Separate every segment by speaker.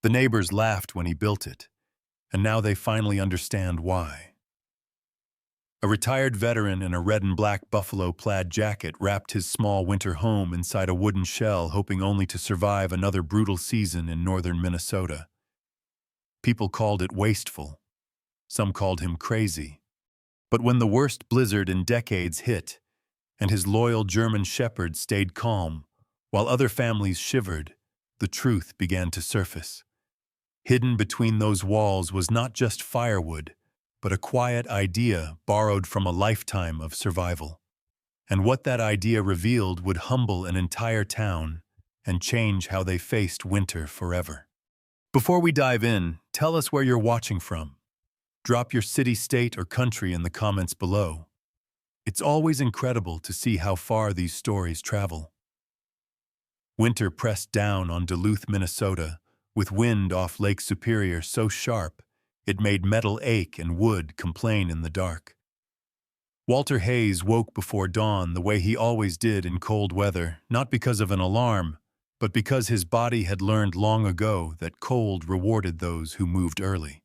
Speaker 1: The neighbors laughed when he built it, and now they finally understand why. A retired veteran in a red and black buffalo plaid jacket wrapped his small winter home inside a wooden shell, hoping only to survive another brutal season in northern Minnesota. People called it wasteful. Some called him crazy. But when the worst blizzard in decades hit, and his loyal German shepherd stayed calm, while other families shivered, the truth began to surface. Hidden between those walls was not just firewood, but a quiet idea borrowed from a lifetime of survival. And what that idea revealed would humble an entire town and change how they faced winter forever. Before we dive in, tell us where you're watching from. Drop your city, state, or country in the comments below. It's always incredible to see how far these stories travel. Winter pressed down on Duluth, Minnesota, with wind off Lake Superior so sharp it made metal ache and wood complain in the dark. Walter Hayes woke before dawn the way he always did in cold weather, not because of an alarm, but because his body had learned long ago that cold rewarded those who moved early.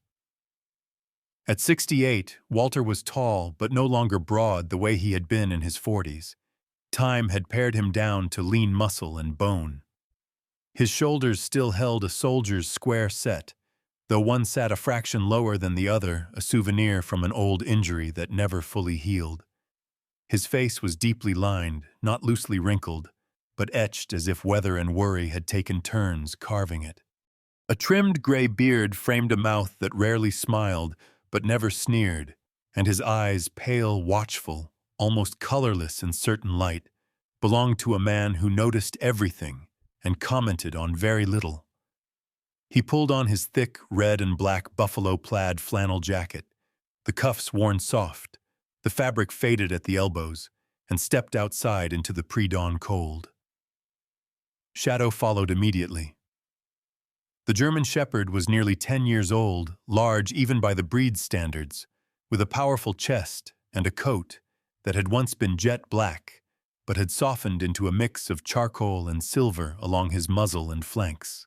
Speaker 1: At 68, Walter was tall but no longer broad the way he had been in his 40s. Time had pared him down to lean muscle and bone. His shoulders still held a soldier's square set, though one sat a fraction lower than the other, a souvenir from an old injury that never fully healed. His face was deeply lined, not loosely wrinkled, but etched as if weather and worry had taken turns carving it. A trimmed gray beard framed a mouth that rarely smiled but never sneered, and his eyes, pale, watchful, almost colorless in certain light, belonged to a man who noticed everything and commented on very little. He pulled on his thick red and black buffalo plaid flannel jacket, the cuffs worn soft, the fabric faded at the elbows, and stepped outside into the pre-dawn cold. Shadow followed immediately. The German shepherd was nearly 10 years old, large even by the breed's standards, with a powerful chest and a coat that had once been jet black, but had softened into a mix of charcoal and silver along his muzzle and flanks.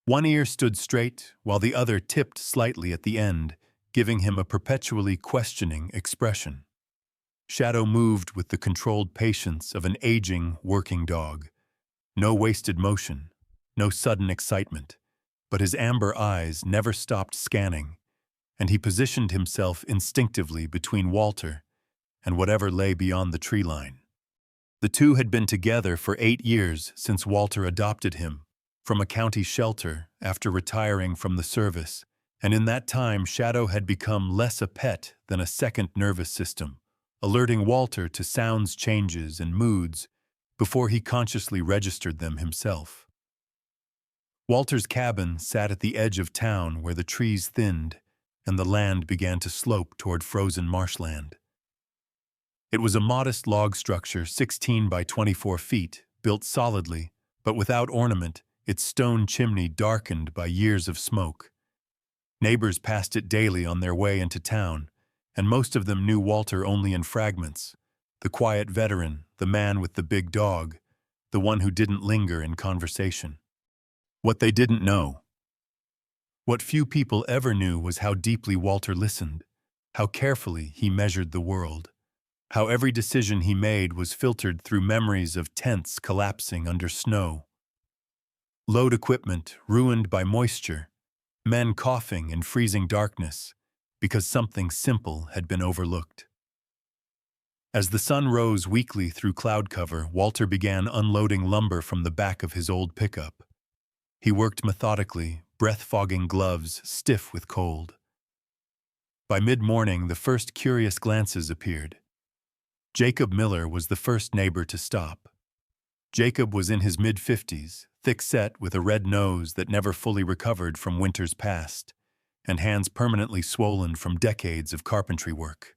Speaker 1: One ear stood straight, while the other tipped slightly at the end, giving him a perpetually questioning expression. Shadow moved with the controlled patience of an aging, working dog. No wasted motion, no sudden excitement, but his amber eyes never stopped scanning, and he positioned himself instinctively between Walter and whatever lay beyond the tree line. The two had been together for 8 years since Walter adopted him from a county shelter after retiring from the service, and in that time Shadow had become less a pet than a second nervous system, alerting Walter to sounds, changes, and moods before he consciously registered them himself. Walter's cabin sat at the edge of town where the trees thinned and the land began to slope toward frozen marshland. It was a modest log structure 16 by 24 feet, built solidly, but without ornament, its stone chimney darkened by years of smoke. Neighbors passed it daily on their way into town, and most of them knew Walter only in fragments. The quiet veteran, the man with the big dog, the one who didn't linger in conversation. What they didn't know, what few people ever knew, was how deeply Walter listened, how carefully he measured the world, how every decision he made was filtered through memories of tents collapsing under snow, load equipment ruined by moisture, men coughing in freezing darkness because something simple had been overlooked. As the sun rose weakly through cloud cover, Walter began unloading lumber from the back of his old pickup. He worked methodically, breath-fogging gloves stiff with cold. By mid-morning, the first curious glances appeared. Jacob Miller was the first neighbor to stop. Jacob was in his mid-50s, thick-set with a red nose that never fully recovered from winters past, and hands permanently swollen from decades of carpentry work.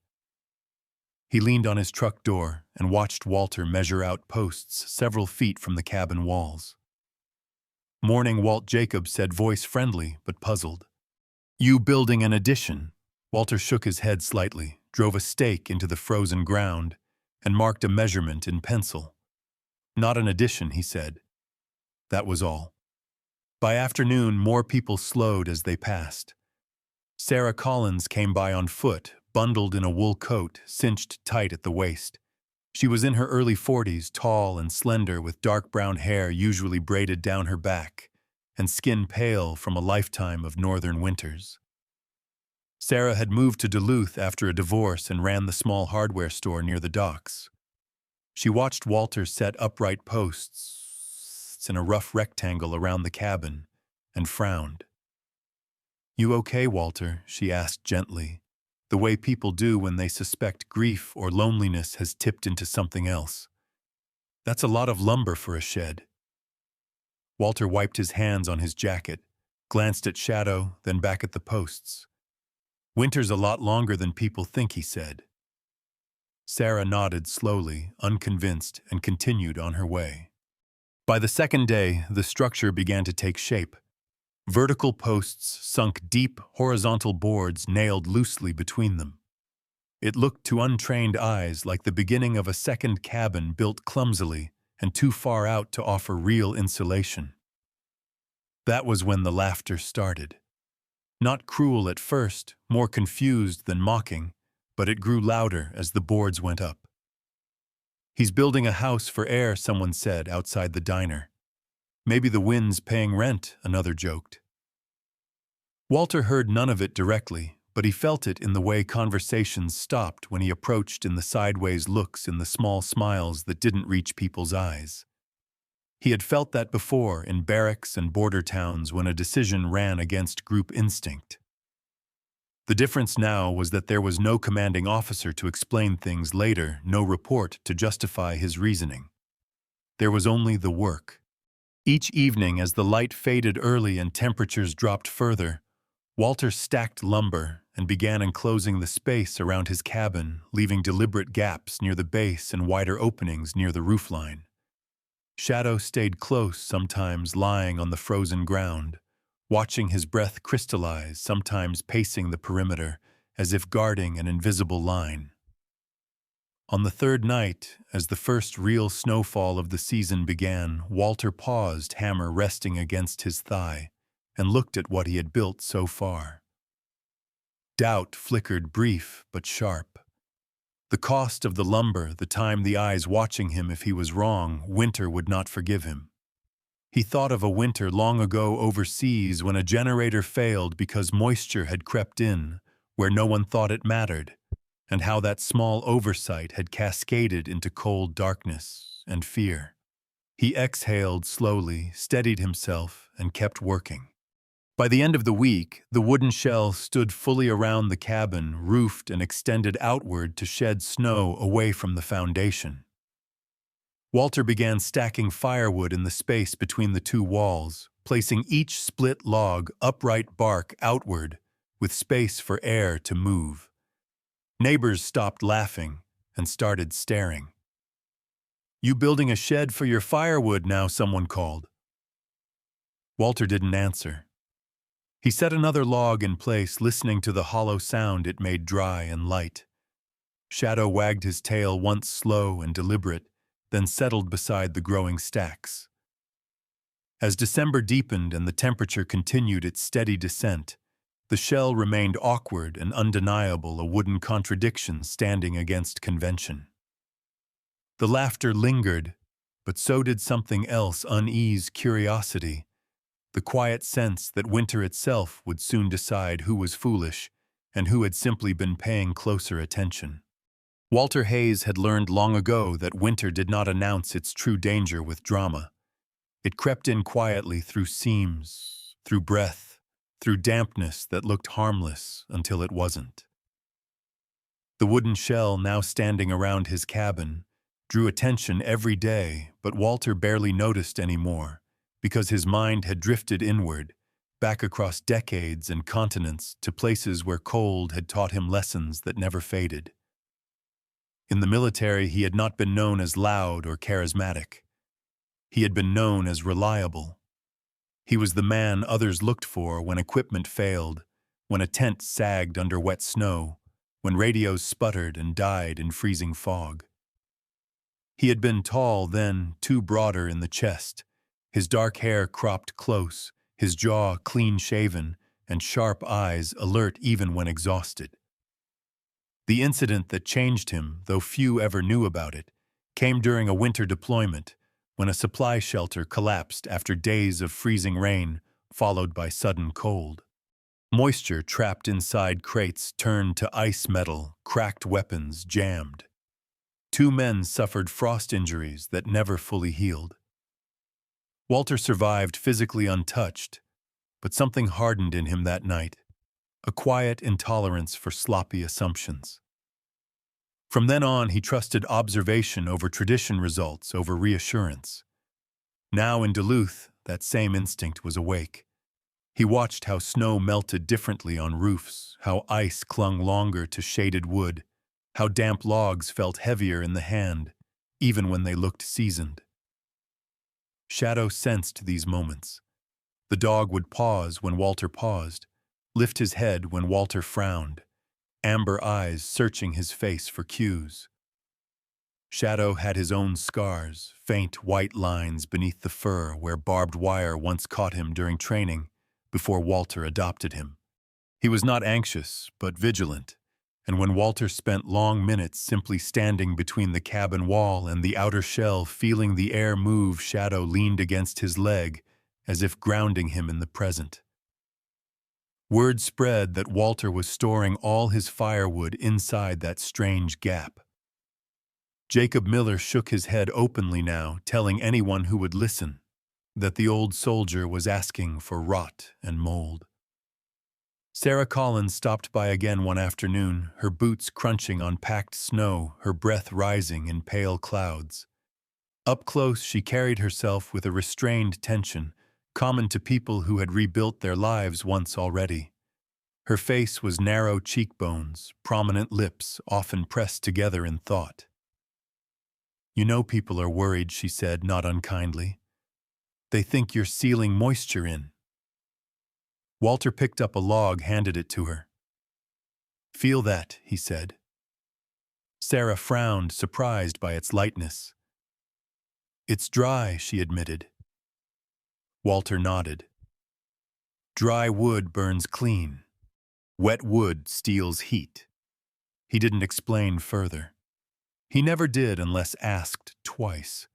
Speaker 1: He leaned on his truck door and watched Walter measure out posts several feet from the cabin walls. "Morning, Walt," Jacob said, voice friendly but puzzled. "You building an addition?" Walter shook his head slightly, drove a stake into the frozen ground, and marked a measurement in pencil. "Not an addition," he said. That was all. By afternoon, more people slowed as they passed. Sarah Collins came by on foot, bundled in a wool coat, cinched tight at the waist. She was in her early 40s, tall and slender, with dark brown hair usually braided down her back, and skin pale from a lifetime of northern winters. Sarah had moved to Duluth after a divorce and ran the small hardware store near the docks. She watched Walter set upright posts in a rough rectangle around the cabin and frowned. "You okay, Walter?" she asked gently, the way people do when they suspect grief or loneliness has tipped into something else. "That's a lot of lumber for a shed." Walter wiped his hands on his jacket, glanced at Shadow, then back at the posts. "Winter's a lot longer than people think," he said. Sarah nodded slowly, unconvinced, and continued on her way. By the second day, the structure began to take shape. Vertical posts sunk deep, horizontal boards nailed loosely between them. It looked to untrained eyes like the beginning of a second cabin built clumsily and too far out to offer real insulation. That was when the laughter started. Not cruel at first, more confused than mocking, but it grew louder as the boards went up. "He's building a house for air," someone said outside the diner. "Maybe the wind's paying rent," another joked. Walter heard none of it directly, but he felt it in the way conversations stopped when he approached, in the sideways looks, in the small smiles that didn't reach people's eyes. He had felt that before in barracks and border towns when a decision ran against group instinct. The difference now was that there was no commanding officer to explain things later, no report to justify his reasoning. There was only the work. Each evening, as the light faded early and temperatures dropped further, Walter stacked lumber and began enclosing the space around his cabin, leaving deliberate gaps near the base and wider openings near the roofline. Shadow stayed close, sometimes lying on the frozen ground, watching his breath crystallize, sometimes pacing the perimeter, as if guarding an invisible line. On the third night, as the first real snowfall of the season began, Walter paused, hammer resting against his thigh, and looked at what he had built so far. Doubt flickered, brief but sharp. The cost of the lumber, the time the eyes watching him if he was wrong, winter would not forgive him. He thought of a winter long ago overseas when a generator failed because moisture had crept in, where no one thought it mattered, and how that small oversight had cascaded into cold darkness and fear. He exhaled slowly, steadied himself, and kept working. By the end of the week, the wooden shell stood fully around the cabin, roofed and extended outward to shed snow away from the foundation. Walter began stacking firewood in the space between the two walls, placing each split log upright bark outward, with space for air to move. Neighbors stopped laughing and started staring. "You building a shed for your firewood now?" someone called. Walter didn't answer. He set another log in place, listening to the hollow sound it made dry and light. Shadow wagged his tail, once slow and deliberate, then settled beside the growing stacks. As December deepened and the temperature continued its steady descent, the shell remained awkward and undeniable, a wooden contradiction standing against convention. The laughter lingered, but so did something else: unease, curiosity, the quiet sense that winter itself would soon decide who was foolish and who had simply been paying closer attention. Walter Hayes had learned long ago that winter did not announce its true danger with drama. It crept in quietly through seams, through breath, through dampness that looked harmless until it wasn't. The wooden shell, now standing around his cabin, drew attention every day, but Walter barely noticed anymore, because his mind had drifted inward, back across decades and continents to places where cold had taught him lessons that never faded. In the military, he had not been known as loud or charismatic. He had been known as reliable. He was the man others looked for when equipment failed, when a tent sagged under wet snow, when radios sputtered and died in freezing fog. He had been tall then, too broader in the chest, his dark hair cropped close, his jaw clean-shaven and sharp eyes alert even when exhausted. The incident that changed him, though few ever knew about it, came during a winter deployment when a supply shelter collapsed after days of freezing rain followed by sudden cold. Moisture trapped inside crates turned to ice metal, cracked weapons jammed. 2 men suffered frost injuries that never fully healed. Walter survived physically untouched, but something hardened in him that night, a quiet intolerance for sloppy assumptions. From then on, he trusted observation over tradition, results over reassurance. Now in Duluth, that same instinct was awake. He watched how snow melted differently on roofs, how ice clung longer to shaded wood, how damp logs felt heavier in the hand, even when they looked seasoned. Shadow sensed these moments. The dog would pause when Walter paused, lift his head when Walter frowned, amber eyes searching his face for cues. Shadow had his own scars, faint white lines beneath the fur where barbed wire once caught him during training before Walter adopted him. He was not anxious, but vigilant, and when Walter spent long minutes simply standing between the cabin wall and the outer shell feeling the air move, Shadow leaned against his leg as if grounding him in the present. Word spread that Walter was storing all his firewood inside that strange gap. Jacob Miller shook his head openly now, telling anyone who would listen that the old soldier was asking for rot and mold. Sarah Collins stopped by again one afternoon, her boots crunching on packed snow, her breath rising in pale clouds. Up close, she carried herself with a restrained tension, common to people who had rebuilt their lives once already. Her face was narrow cheekbones, prominent lips, often pressed together in thought. "You know people are worried," she said, not unkindly. "They think you're sealing moisture in." Walter picked up a log, handed it to her. "Feel that," he said. Sarah frowned, surprised by its lightness. "It's dry," she admitted. Walter nodded. "Dry wood burns clean. Wet wood steals heat." He didn't explain further. He never did unless asked twice.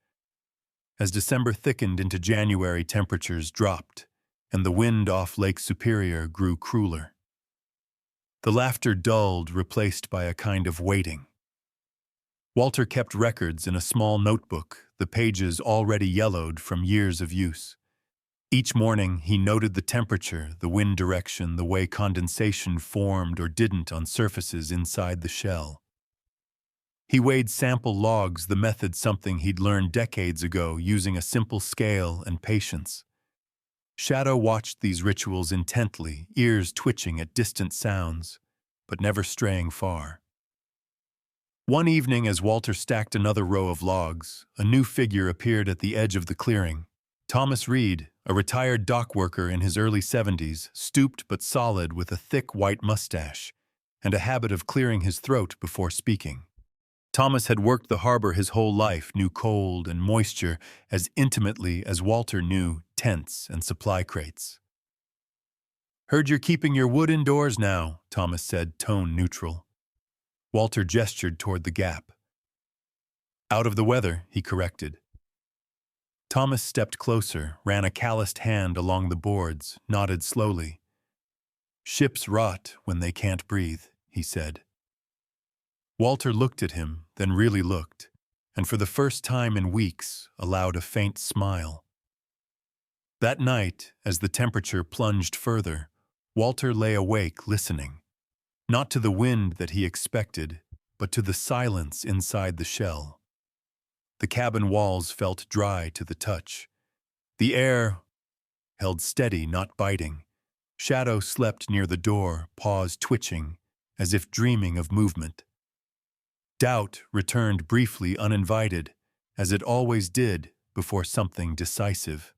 Speaker 1: As December thickened into January, temperatures dropped, and the wind off Lake Superior grew crueler. The laughter dulled, replaced by a kind of waiting. Walter kept records in a small notebook, the pages already yellowed from years of use. Each morning, he noted the temperature, the wind direction, the way condensation formed or didn't on surfaces inside the shell. He weighed sample logs, the method something he'd learned decades ago using a simple scale and patience. Shadow watched these rituals intently, ears twitching at distant sounds, but never straying far. One evening, as Walter stacked another row of logs, a new figure appeared at the edge of the clearing. Thomas Reed, a retired dock worker in his early 70s, stooped but solid with a thick white mustache and a habit of clearing his throat before speaking. Thomas had worked the harbor his whole life, knew cold and moisture as intimately as Walter knew tents and supply crates. "Heard you're keeping your wood indoors now," Thomas said, tone neutral. Walter gestured toward the gap. "Out of the weather," he corrected. Thomas stepped closer, ran a calloused hand along the boards, nodded slowly. "Ships rot when they can't breathe," he said. Walter looked at him, then really looked, and for the first time in weeks allowed a faint smile. That night, as the temperature plunged further, Walter lay awake listening, not to the wind that he expected, but to the silence inside the shell. The cabin walls felt dry to the touch. The air held steady, not biting. Shadow slept near the door, paws twitching, as if dreaming of movement. Doubt returned briefly uninvited, as it always did before something decisive.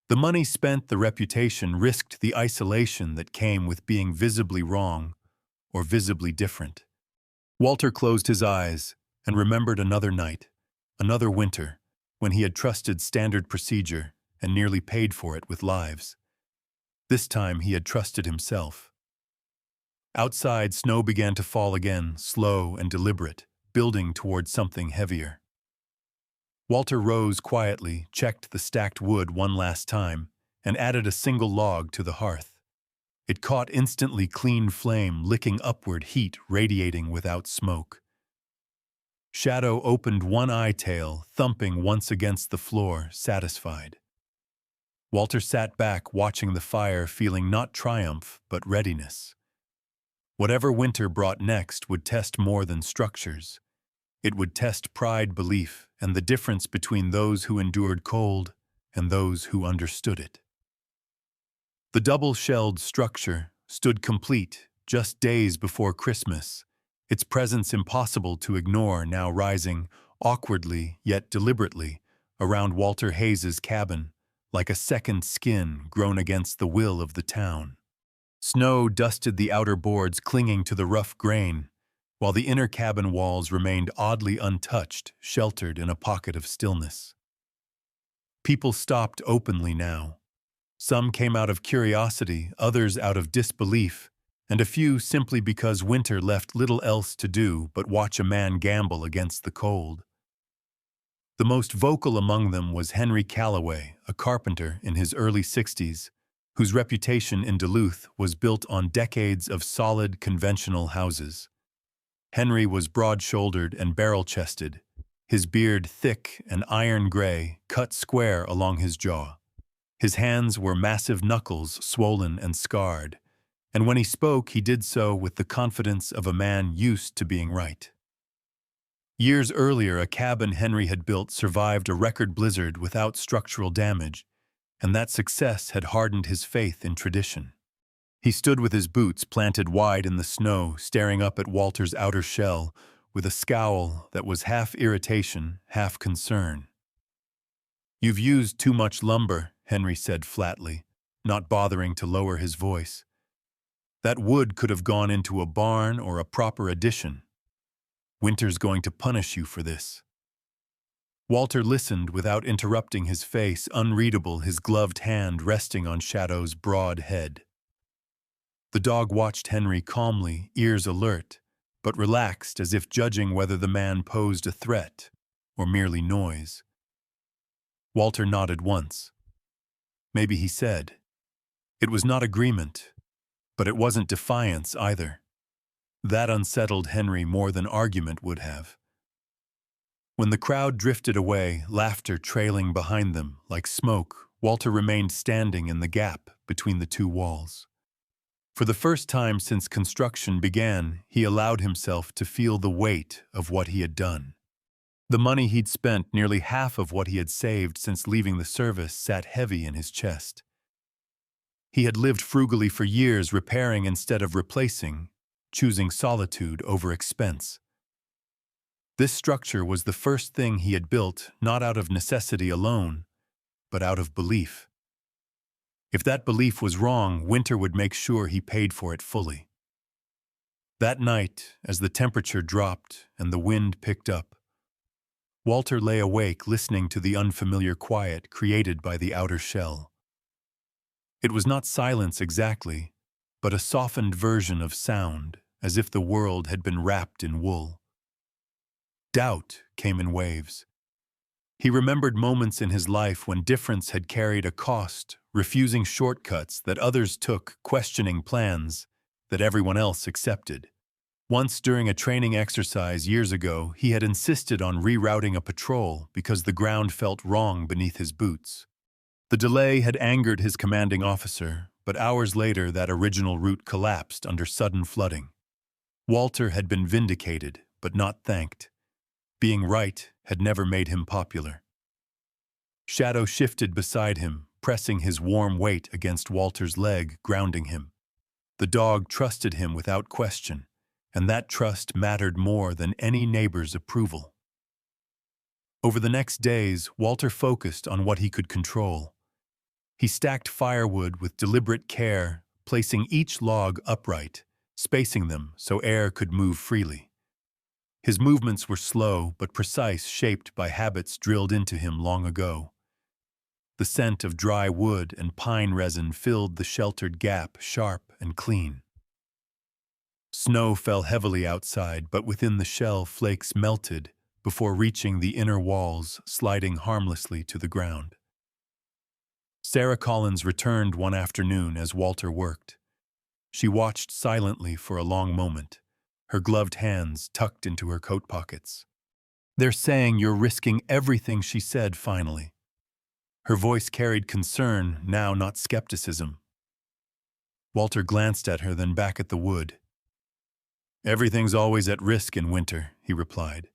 Speaker 1: The money spent, the reputation, risked the isolation that came with being visibly wrong or visibly different. Walter closed his eyes and remembered another night, another winter, when he had trusted standard procedure and nearly paid for it with lives. This time he had trusted himself. Outside, snow began to fall again, slow and deliberate, building towards something heavier. Walter rose quietly, checked the stacked wood one last time, and added a single log to the hearth. It caught instantly clean flame, licking upward, heat radiating without smoke. Shadow opened one eye tail, thumping once against the floor, satisfied. Walter sat back, watching the fire, feeling not triumph, but readiness. Whatever winter brought next would test more than structures. It would test pride, belief, and the difference between those who endured cold and those who understood it. The double-shelled structure stood complete just days before Christmas, its presence impossible to ignore, now rising, awkwardly yet deliberately, around Walter Hayes's cabin, like a second skin grown against the will of the town. Snow dusted the outer boards, clinging to the rough grain, while the inner cabin walls remained oddly untouched, sheltered in a pocket of stillness. People stopped openly now. Some came out of curiosity, others out of disbelief, and a few simply because winter left little else to do but watch a man gamble against the cold. The most vocal among them was Henry Calloway, a carpenter in his early 60s, whose reputation in Duluth was built on decades of solid, conventional houses. Henry was broad-shouldered and barrel-chested, his beard thick and iron gray, cut square along his jaw. His hands were massive knuckles, swollen and scarred, and when he spoke, he did so with the confidence of a man used to being right. Years earlier, a cabin Henry had built survived a record blizzard without structural damage, and that success had hardened his faith in tradition. He stood with his boots planted wide in the snow, staring up at Walter's outer shell with a scowl that was half irritation, half concern. "You've used too much lumber," Henry said flatly, not bothering to lower his voice. "That wood could have gone into a barn or a proper addition. Winter's going to punish you for this." Walter listened without interrupting, his face unreadable, his gloved hand resting on Shadow's broad head. The dog watched Henry calmly, ears alert, but relaxed, as if judging whether the man posed a threat or merely noise. Walter nodded once. Maybe, he said. It was not agreement, but it wasn't defiance either. That unsettled Henry more than argument would have. When the crowd drifted away, laughter trailing behind them like smoke, Walter remained standing in the gap between the two walls. For the first time since construction began, he allowed himself to feel the weight of what he had done. The money he'd spent, nearly half of what he had saved since leaving the service, sat heavy in his chest. He had lived frugally for years, repairing instead of replacing, choosing solitude over expense. This structure was the first thing he had built, not out of necessity alone, but out of belief. If that belief was wrong, winter would make sure he paid for it fully. That night, as the temperature dropped and the wind picked up, Walter lay awake, listening to the unfamiliar quiet created by the outer shell. It was not silence exactly, but a softened version of sound, as if the world had been wrapped in wool. Doubt came in waves. He remembered moments in his life when difference had carried a cost, refusing shortcuts that others took, questioning plans that everyone else accepted. Once during a training exercise years ago, he had insisted on rerouting a patrol because the ground felt wrong beneath his boots. The delay had angered his commanding officer, but hours later that original route collapsed under sudden flooding. Walter had been vindicated, but not thanked. Being right had never made him popular. Shadow shifted beside him, pressing his warm weight against Walter's leg, grounding him. The dog trusted him without question, and that trust mattered more than any neighbor's approval. Over the next days, Walter focused on what he could control. He stacked firewood with deliberate care, placing each log upright, spacing them so air could move freely. His movements were slow but precise, shaped by habits drilled into him long ago. The scent of dry wood and pine resin filled the sheltered gap, sharp and clean. Snow fell heavily outside, but within the shell flakes melted before reaching the inner walls, sliding harmlessly to the ground. Sarah Collins returned one afternoon as Walter worked. She watched silently for a long moment, her gloved hands tucked into her coat pockets. "They're saying you're risking everything," she said finally. Her voice carried concern, now not skepticism. Walter glanced at her, then back at the wood. "Everything's always at risk in winter," he replied.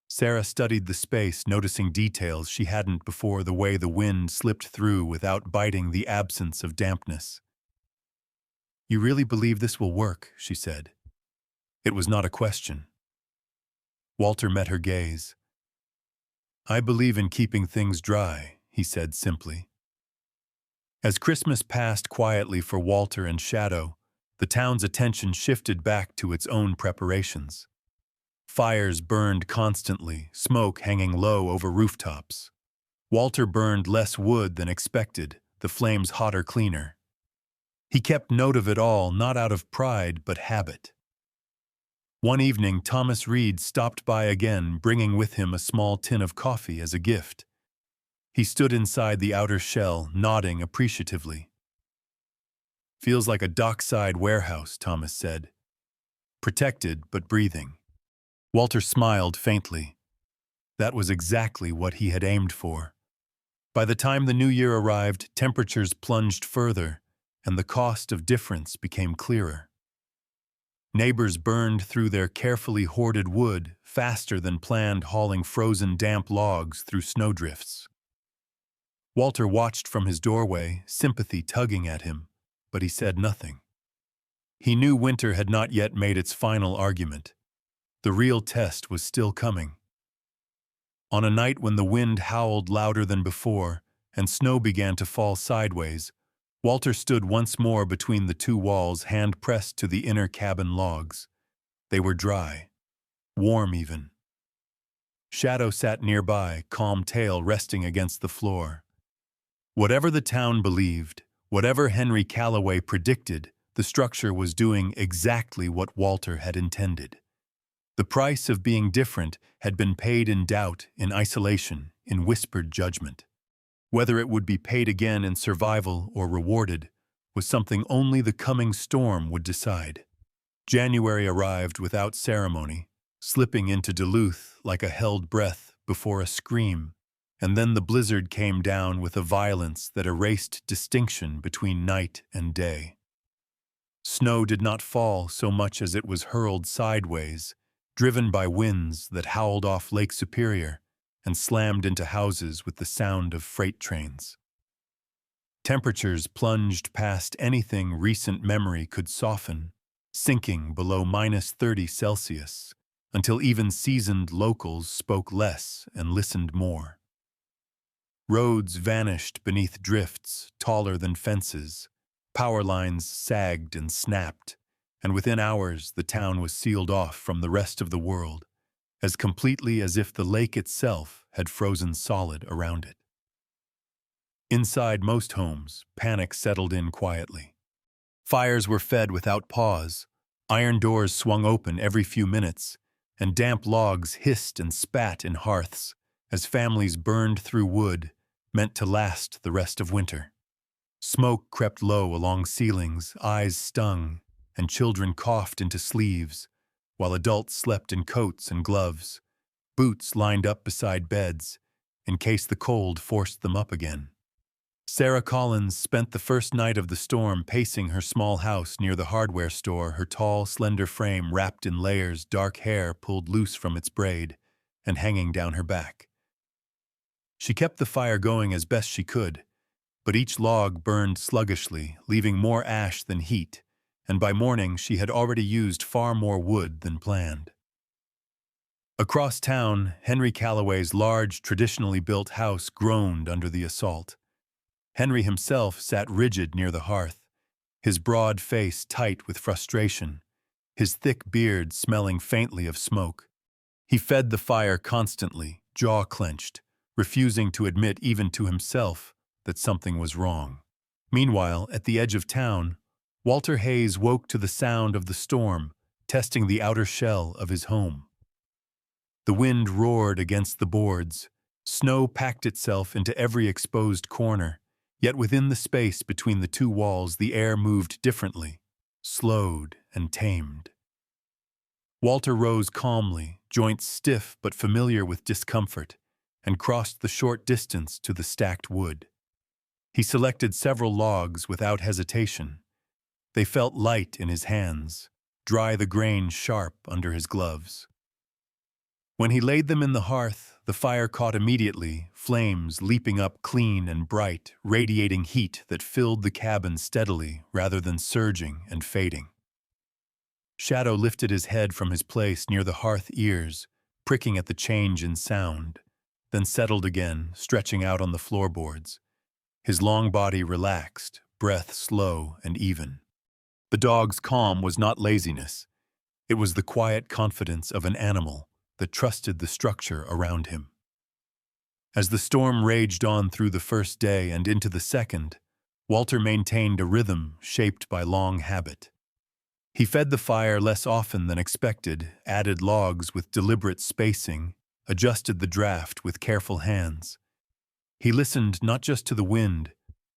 Speaker 1: Sarah studied the space, noticing details she hadn't before, the way the wind slipped through without biting, the absence of dampness. "You really believe this will work?" she said. It was not a question. Walter met her gaze. "I believe in keeping things dry," he said simply. As Christmas passed quietly for Walter and Shadow, the town's attention shifted back to its own preparations. Fires burned constantly, smoke hanging low over rooftops. Walter burned less wood than expected, the flames hotter, cleaner. He kept note of it all, not out of pride, but habit. One evening, Thomas Reed stopped by again, bringing with him a small tin of coffee as a gift. He stood inside the outer shell, nodding appreciatively. "Feels like a dockside warehouse," Thomas said. "Protected, but breathing." Walter smiled faintly. That was exactly what he had aimed for. By the time the new year arrived, temperatures plunged further, and the cost of difference became clearer. Neighbors burned through their carefully hoarded wood faster than planned, hauling frozen, damp logs through snowdrifts. Walter watched from his doorway, sympathy tugging at him, but he said nothing. He knew winter had not yet made its final argument. The real test was still coming. On a night when the wind howled louder than before and snow began to fall sideways, Walter stood once more between the two walls, hand pressed to the inner cabin logs. They were dry, warm even. Shadow sat nearby, calm tail resting against the floor. Whatever the town believed, whatever Henry Calloway predicted, the structure was doing exactly what Walter had intended. The price of being different had been paid in doubt, in isolation, in whispered judgment. Whether it would be paid again in survival or rewarded was something only the coming storm would decide. January arrived without ceremony, slipping into Duluth like a held breath before a scream, and then the blizzard came down with a violence that erased distinction between night and day. Snow did not fall so much as it was hurled sideways, driven by winds that howled off Lake Superior and slammed into houses with the sound of freight trains. Temperatures plunged past anything recent memory could soften, sinking below -30°C, until even seasoned locals spoke less and listened more. Roads vanished beneath drifts taller than fences, power lines sagged and snapped, and within hours the town was sealed off from the rest of the world, as completely as if the lake itself had frozen solid around it. Inside most homes, panic settled in quietly. Fires were fed without pause, iron doors swung open every few minutes, and damp logs hissed and spat in hearths as families burned through wood meant to last the rest of winter. Smoke crept low along ceilings, eyes stung, and children coughed into sleeves, while adults slept in coats and gloves, boots lined up beside beds, in case the cold forced them up again. Sarah Collins spent the first night of the storm pacing her small house near the hardware store, her tall, slender frame wrapped in layers, dark hair pulled loose from its braid and hanging down her back. She kept the fire going as best she could, but each log burned sluggishly, leaving more ash than heat, and by morning she had already used far more wood than planned. Across town, Henry Calloway's large, traditionally built house groaned under the assault. Henry himself sat rigid near the hearth, his broad face tight with frustration, his thick beard smelling faintly of smoke. He fed the fire constantly, jaw clenched, refusing to admit even to himself that something was wrong. Meanwhile, at the edge of town, Walter Hayes woke to the sound of the storm, testing the outer shell of his home. The wind roared against the boards. Snow packed itself into every exposed corner, yet within the space between the two walls the air moved differently, slowed and tamed. Walter rose calmly, joints stiff but familiar with discomfort, and crossed the short distance to the stacked wood. He selected several logs without hesitation. They felt light in his hands, dry the grain sharp under his gloves. When he laid them in the hearth, the fire caught immediately, flames leaping up clean and bright, radiating heat that filled the cabin steadily rather than surging and fading. Shadow lifted his head from his place near the hearth ears, pricking at the change in sound, then settled again, stretching out on the floorboards. His long body relaxed, breath slow and even. The dog's calm was not laziness. It was the quiet confidence of an animal that trusted the structure around him. As the storm raged on through the first day and into the second, Walter maintained a rhythm shaped by long habit. He fed the fire less often than expected, added logs with deliberate spacing, adjusted the draft with careful hands. He listened not just to the wind,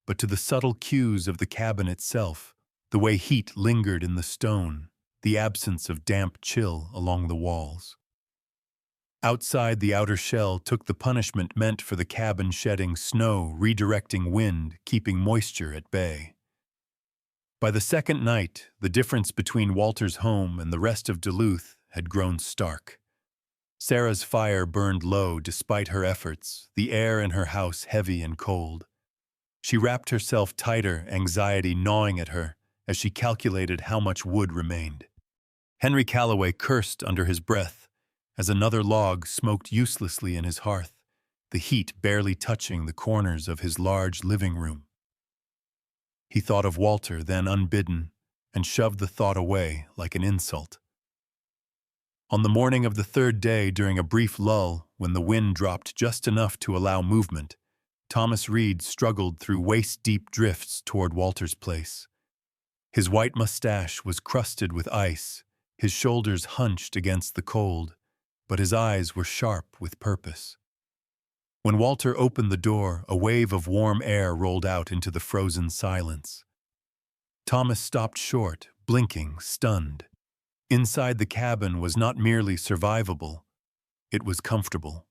Speaker 1: but to the subtle cues of the cabin itself, the way heat lingered in the stone, the absence of damp chill along the walls. Outside, the outer shell took the punishment meant for the cabin, shedding snow, redirecting wind, keeping moisture at bay. By the second night, the difference between Walter's home and the rest of Duluth had grown stark. Sarah's fire burned low despite her efforts, the air in her house heavy and cold. She wrapped herself tighter, anxiety gnawing at her as she calculated how much wood remained. Henry Calloway cursed under his breath as another log smoked uselessly in his hearth, the heat barely touching the corners of his large living room. He thought of Walter, then unbidden, and shoved the thought away like an insult. On the morning of the third day, during a brief lull, when the wind dropped just enough to allow movement, Thomas Reed struggled through waist-deep drifts toward Walter's place. His white mustache was crusted with ice, his shoulders hunched against the cold, but his eyes were sharp with purpose. When Walter opened the door, a wave of warm air rolled out into the frozen silence. Thomas stopped short, blinking, stunned. Inside the cabin was not merely survivable, it was comfortable.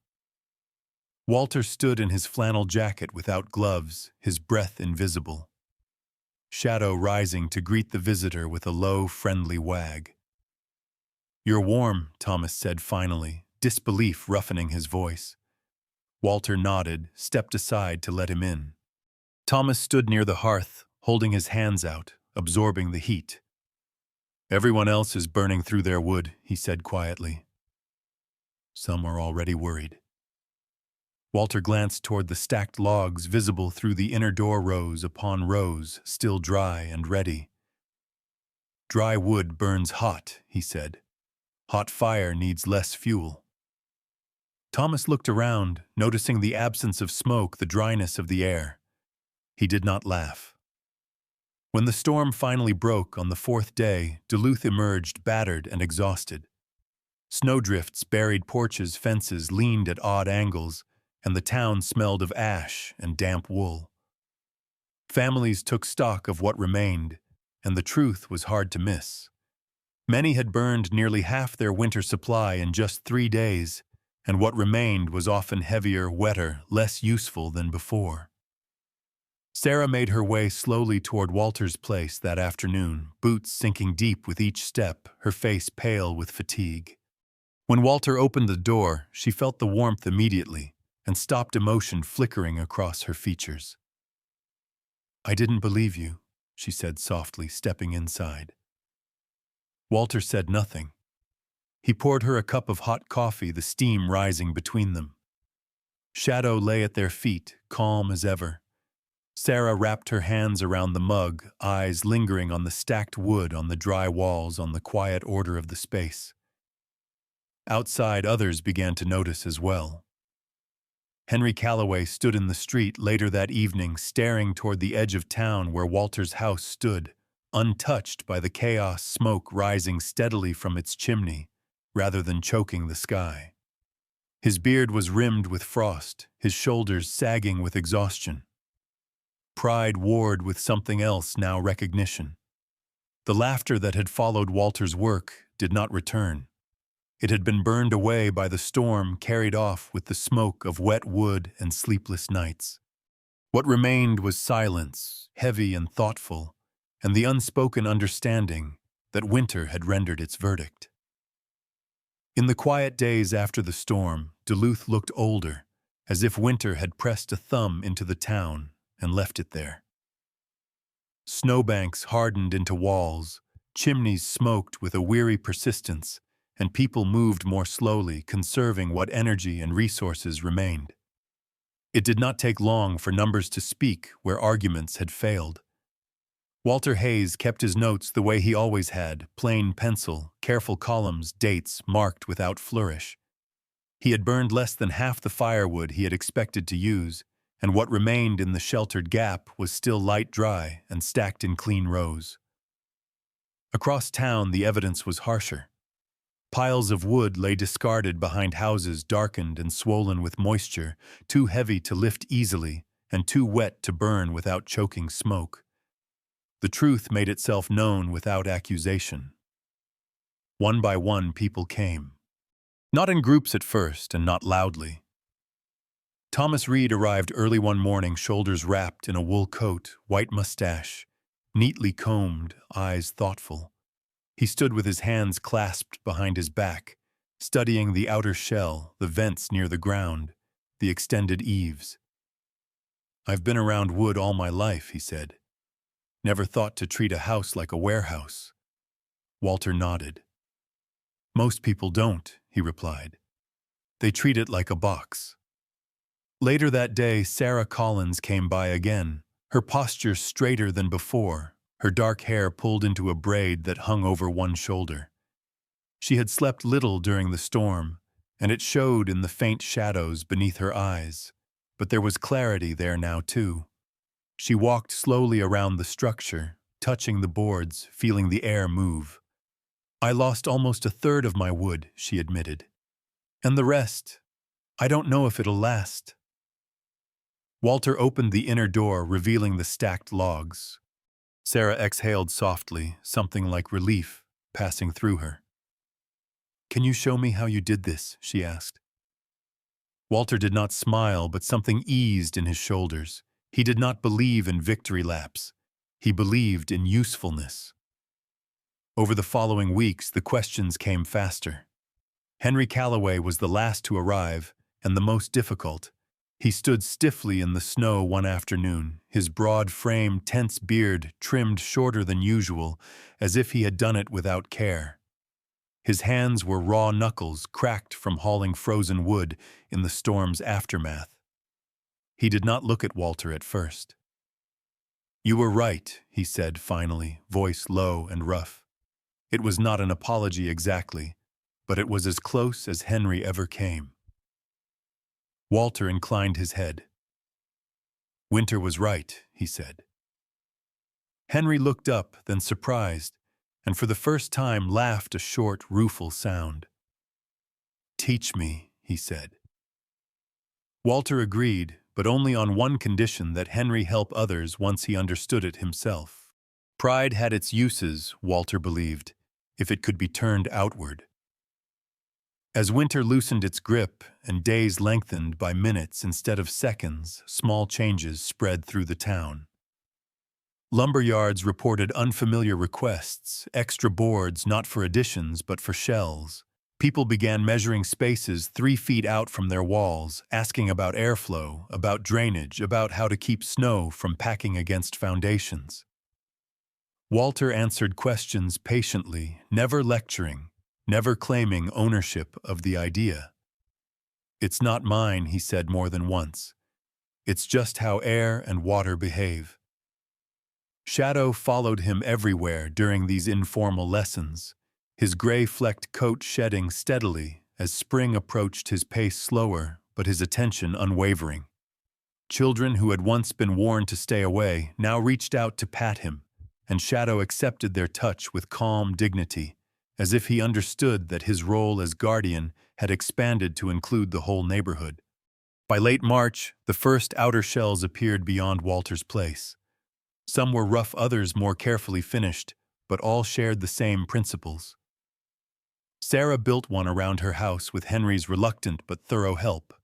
Speaker 1: Walter stood in his flannel jacket without gloves, his breath invisible. Shadow rising to greet the visitor with a low, friendly wag. "You're warm," Thomas said finally, disbelief roughening his voice. Walter nodded, stepped aside to let him in. Thomas stood near the hearth, holding his hands out, absorbing the heat. "Everyone else is burning through their wood," he said quietly. "Some are already worried." Walter glanced toward the stacked logs visible through the inner door, rows upon rows, still dry and ready. "Dry wood burns hot," he said. "Hot fire needs less fuel." Thomas looked around, noticing the absence of smoke, the dryness of the air. He did not laugh. When the storm finally broke on the fourth day, Duluth emerged battered and exhausted. Snowdrifts buried porches, fences leaned at odd angles, and the town smelled of ash and damp wool. Families took stock of what remained, and the truth was hard to miss. Many had burned nearly half their winter supply in just 3 days, and what remained was often heavier, wetter, less useful than before. Sarah made her way slowly toward Walter's place that afternoon, boots sinking deep with each step, her face pale with fatigue. When Walter opened the door, she felt the warmth immediately and stopped, emotion flickering across her features. "I didn't believe you," she said softly, stepping inside. Walter said nothing. He poured her a cup of hot coffee, the steam rising between them. Shadow lay at their feet, calm as ever. Sarah wrapped her hands around the mug, eyes lingering on the stacked wood, on the dry walls, on the quiet order of the space. Outside, others began to notice as well. Henry Calloway stood in the street later that evening, staring toward the edge of town where Walter's house stood, untouched by the chaos, smoke rising steadily from its chimney, rather than choking the sky. His beard was rimmed with frost, his shoulders sagging with exhaustion. Pride warred with something else, now recognition. The laughter that had followed Walter's work did not return. It had been burned away by the storm, carried off with the smoke of wet wood and sleepless nights. What remained was silence, heavy and thoughtful, and the unspoken understanding that winter had rendered its verdict. In the quiet days after the storm, Duluth looked older, as if winter had pressed a thumb into the town and left it there. Snowbanks hardened into walls, chimneys smoked with a weary persistence, and people moved more slowly, conserving what energy and resources remained. It did not take long for numbers to speak where arguments had failed. Walter Hayes kept his notes the way he always had, plain pencil, careful columns, dates marked without flourish. He had burned less than half the firewood he had expected to use, and what remained in the sheltered gap was still light dry and stacked in clean rows. Across town, the evidence was harsher. Piles of wood lay discarded behind houses darkened and swollen with moisture, too heavy to lift easily and too wet to burn without choking smoke. The truth made itself known without accusation. One by one, people came. Not in groups at first, and not loudly. Thomas Reed arrived early one morning, shoulders wrapped in a wool coat, white mustache, neatly combed, eyes thoughtful. He stood with his hands clasped behind his back, studying the outer shell, the vents near the ground, the extended eaves. "I've been around wood all my life," he said. "Never thought to treat a house like a warehouse." Walter nodded. "Most people don't," he replied. "They treat it like a box." Later that day, Sarah Collins came by again, her posture straighter than before, her dark hair pulled into a braid that hung over one shoulder. She had slept little during the storm, and it showed in the faint shadows beneath her eyes, but there was clarity there now too. She walked slowly around the structure, touching the boards, feeling the air move. "I lost almost a third of my wood," she admitted. "And the rest, I don't know if it'll last." Walter opened the inner door, revealing the stacked logs. Sarah exhaled softly, something like relief passing through her. "Can you show me how you did this?" she asked. Walter did not smile, but something eased in his shoulders. He did not believe in victory laps. He believed in usefulness. Over the following weeks, the questions came faster. Henry Calloway was the last to arrive, and the most difficult. He stood stiffly in the snow one afternoon, his broad frame, tense beard trimmed shorter than usual, as if he had done it without care. His hands were raw knuckles, cracked from hauling frozen wood in the storm's aftermath. He did not look at Walter at first. "You were right," he said finally, voice low and rough. It was not an apology exactly, but it was as close as Henry ever came. Walter inclined his head. "Winter was right," he said. Henry looked up, then surprised, and for the first time laughed a short, rueful sound. "Teach me," he said. Walter agreed, but only on one condition: that Henry help others once he understood it himself. Pride had its uses, Walter believed, if it could be turned outward. As winter loosened its grip and days lengthened by minutes instead of seconds, small changes spread through the town. Lumberyards reported unfamiliar requests, extra boards not for additions but for shells. People began measuring spaces 3 feet out from their walls, asking about airflow, about drainage, about how to keep snow from packing against foundations. Walter answered questions patiently, never lecturing, never claiming ownership of the idea. "It's not mine," he said more than once. "It's just how air and water behave." Shadow followed him everywhere during these informal lessons, his gray-flecked coat shedding steadily as spring approached, his pace slower, but his attention unwavering. Children who had once been warned to stay away now reached out to pat him, and Shadow accepted their touch with calm dignity, as if he understood that his role as guardian had expanded to include the whole neighborhood. By late March, the first outer shells appeared beyond Walter's place. Some were rough, others more carefully finished, but all shared the same principles. Sarah built one around her house with Henry's reluctant but thorough help.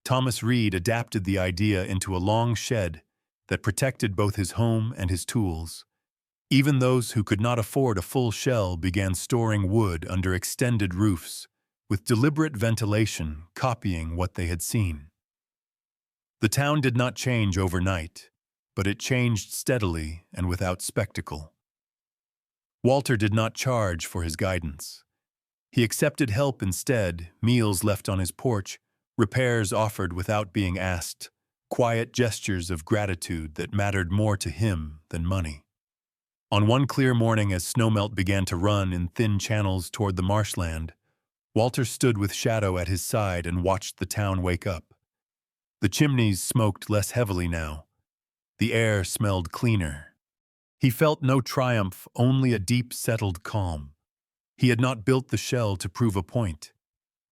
Speaker 1: Thomas Reed adapted the idea into a long shed that protected both his home and his tools. Even those who could not afford a full shell began storing wood under extended roofs, with deliberate ventilation copying what they had seen. The town did not change overnight, but it changed steadily and without spectacle. Walter did not charge for his guidance. He accepted help instead, meals left on his porch, repairs offered without being asked, quiet gestures of gratitude that mattered more to him than money. On one clear morning, as snowmelt began to run in thin channels toward the marshland, Walter stood with Shadow at his side and watched the town wake up. The chimneys smoked less heavily now. The air smelled cleaner. He felt no triumph, only a deep, settled calm. He had not built the shell to prove a point.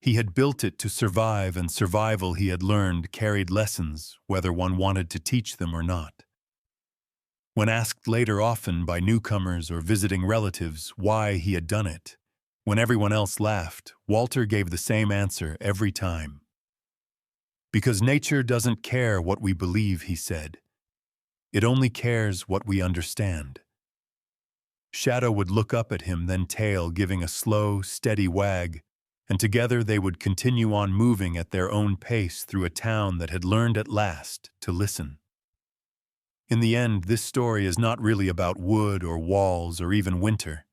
Speaker 1: He had built it to survive, and survival, he had learned, carried lessons, whether one wanted to teach them or not. When asked later, often by newcomers or visiting relatives, why he had done it, when everyone else laughed, Walter gave the same answer every time. Because nature doesn't care what we believe, he said. It only cares what we understand. Shadow would look up at him, then tail, giving a slow, steady wag, and together they would continue on moving at their own pace through a town that had learned at last to listen. In the end, this story is not really about wood or walls or even winter.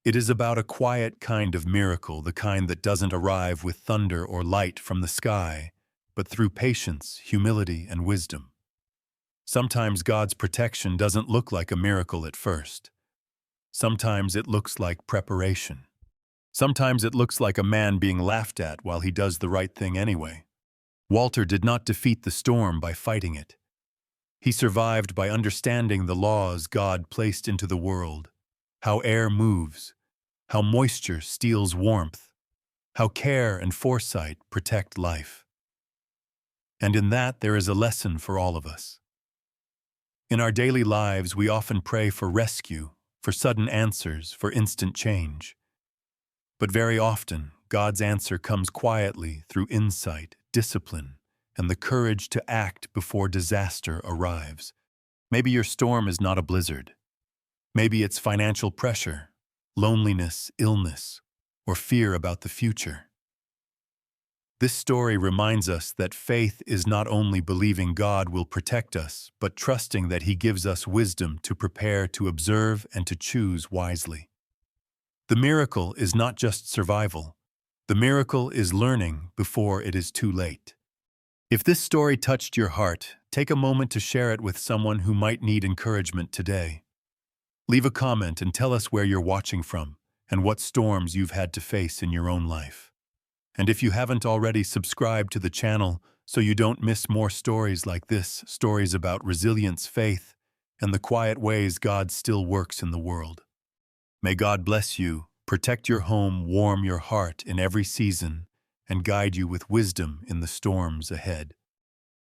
Speaker 1: It is about a quiet kind of miracle, the kind that doesn't arrive with thunder or light from the sky, but through patience, humility, and wisdom. Sometimes God's protection doesn't look like a miracle at first. Sometimes it looks like preparation. Sometimes it looks like a man being laughed at while he does the right thing anyway. Walter did not defeat the storm by fighting it. He survived by understanding the laws God placed into the world, how air moves, how moisture steals warmth, how care and foresight protect life. And in that there is a lesson for all of us. In our daily lives, we often pray for rescue, for sudden answers, for instant change. But very often, God's answer comes quietly through insight, discipline, and the courage to act before disaster arrives. Maybe your storm is not a blizzard. Maybe it's financial pressure, loneliness, illness, or fear about the future. This story reminds us that faith is not only believing God will protect us, but trusting that He gives us wisdom to prepare, to observe, and to choose wisely. The miracle is not just survival. The miracle is learning before it is too late. If this story touched your heart, take a moment to share it with someone who might need encouragement today. Leave a comment and tell us where you're watching from and what storms you've had to face in your own life. And if you haven't already, subscribe to the channel so you don't miss more stories like this, stories about resilience, faith, and the quiet ways God still works in the world. May God bless you, protect your home, warm your heart in every season, and guide you with wisdom in the storms ahead.